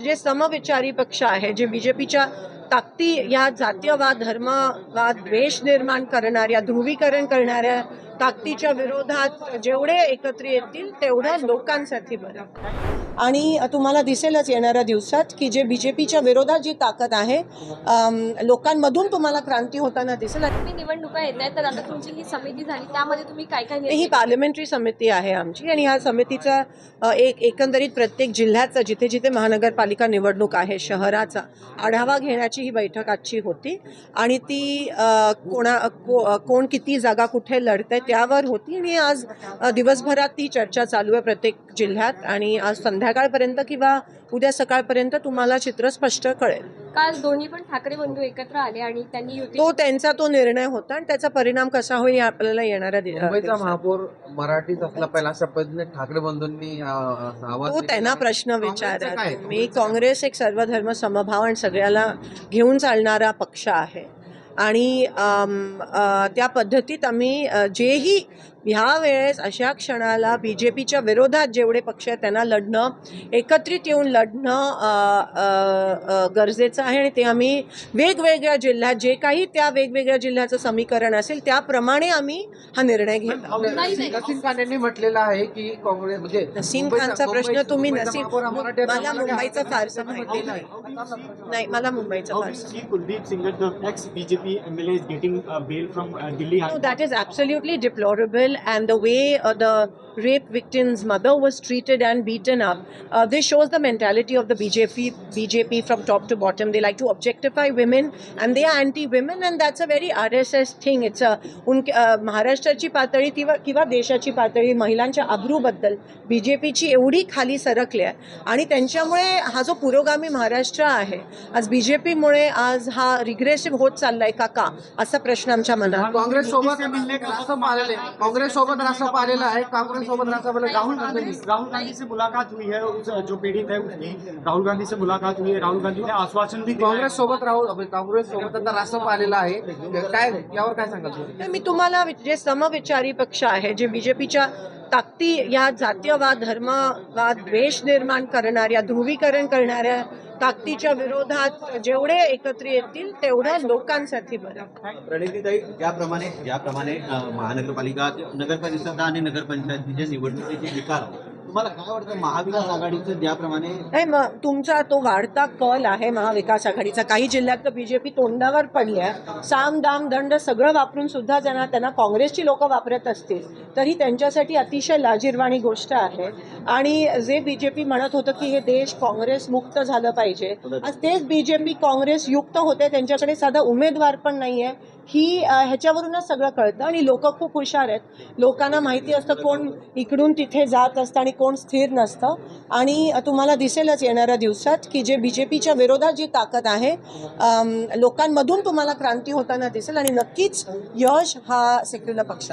जे समविचारी पक्ष आहे, जे बीजेपीच्या ताकदी या जातीयवाद, धर्मवाद, द्वेष निर्माण करणाऱ्या, ध्रुवीकरण करणाऱ्या ताकदीच्या विरोधात जेवढे एकत्र येतील तेवढं लोकांसाठी बरं. आणि तुम्हाला दिसेलच येणाऱ्या दिवसात की जे बीजेपीच्या विरोधात जी ताकद आहे, लोकांमधून तुम्हाला क्रांती होताना दिसेल. निवडणुका येत आहेत, तर आता तुमची ही समिती झाली, त्यामध्ये तुम्ही काय काय ही पार्लमेंटरी समिती आहे आमची, आणि या समितीचा एकंदरीत प्रत्येक जिल्ह्याचा जिथे जिथे महानगरपालिका निवडणूक आहे शहराचा आढावा घेण्याची ही बैठक आजची होती. आणि ती कोण किती जागा कुठे लढते त्यावर होती. आणि आज दिवसभरात ती चर्चा चालू आहे प्रत्येक जिल्ह्यात, आणि आज संध्याकाळपर्यंत किंवा उद्या सकाळपर्यंत तुम्हाला चित्र स्पष्ट कळेल. काल दोन्ही पण ठाकरे बंधू एकत्र आले आणि त्यांनी त्यांचा तो निर्णय होता, आणि त्याचा परिणाम कसा होईल आपल्याला येणाऱ्या मुंबईचा महापौर मराठीच असला पहिला अशा पद्धतीने ठाकरे बंधूंनी आवाज त्यांना प्रश्न विचारा. मी काँग्रेस एक सर्वधर्म समभाव आणि सगळ्याला घेऊन चालणारा पक्ष आहे, आणि त्या पद्धतीत आम्ही जेही ह्या वेळेस अशा क्षणाला बीजेपीच्या विरोधात जेवढे पक्ष आहेत त्यांना लढणं, एकत्रित येऊन लढणं गरजेचं आहे. आणि ते आम्ही वेगवेगळ्या जिल्ह्यात जे काही त्या वेगवेगळ्या जिल्ह्याचं समीकरण असेल त्याप्रमाणे आम्ही हा निर्णय घेतो. नसीम खान म्हटलेलं आहे की काँग्रेस म्हणजे नसीम खानचा प्रश्न तुम्ही मला मुंबईचा फारसा माहिती नाही. मला मुंबईचा फारसा. Kuldeep singer, the ex-BJP MLA, is getting bail from Delhi. No, that is absolutely deplorable, and the way the rape victim's mother was treated and beaten up, this shows the mentality of the BJP from top to bottom. They like to objectify women, and they are anti-women, and that's a very RSS thing. It's महाराष्ट्राची पातळी किंवा देशाची पातळी महिलांच्या अब्रूबद्दल बीजेपीची एवढी खाली सरकली आहे, आणि त्यांच्यामुळे हा जो पुरोगामी महाराष्ट्र आहे आज बीजेपीमुळे आज हा रिग्रेसिव्ह होत चाललाय का असा प्रश्न आमच्या मनात. काँग्रेस सोबत रासप आलेला आहे. कांग्रेस सोबत रासप राहुल गांधी से मुलाकात हुई है, उस जो पीड़ित है उसकी राहुल गांधी से मुलाकात हुई है. राहुल गांधी ने आश्वासन भी काँग्रेस सोबत आता रासप आलेला आहे. काय यावर काय सांगाल? मी तुम्हाला जे समविचारी पक्ष आहे, जे बीजेपीच्या ताकदी या जातीयवाद, धर्मवाद, द्वेष निर्माण करणाऱ्या, ध्रुवीकरण करणाऱ्या ताकदीच्या विरोधात जेवढे एकत्र येतील तेवढं लोकांसाठी बरं. प्रणितीताई, ज्याप्रमाणे महानगरपालिका, नगरपरिषद आणि नगरपंचायतीच्या निवडणुकीचे निकाल, तुम्हाला काय वाटतं महाविकास आघाडीचं ज्याप्रमाणे तुमचा तो वाढता कल आहे महाविकास आघाडीचा. काही जिल्ह्यात तर बीजेपी तोंडावर पडल्या, साम दाम दंड सगळं वापरून सुद्धा त्यांना काँग्रेसची लोक वापरत असतील तरी त्यांच्यासाठी अतिशय लाजिरवाणी गोष्ट आहे. आणि जे बीजेपी म्हणत होतं की हे देश काँग्रेस मुक्त झालं पाहिजे, आज तेच बीजेपी काँग्रेस युक्त होते, त्यांच्याकडे साधा उमेदवार पण नाहीये. ह्याच्यावरूनच सगळं कळतं, आणि लोक खूप हुशार आहेत. लोकांना माहिती असतं कोण इकडून तिथे जात असतं आणि कोण स्थिर नसतं. आणि तुम्हाला दिसेलच येणाऱ्या दिवसात की जे बीजेपीच्या विरोधात जी ताकद आहे, लोकांमधून तुम्हाला क्रांती होताना दिसेल, आणि नक्कीच यश हा सेक्युलर पक्ष.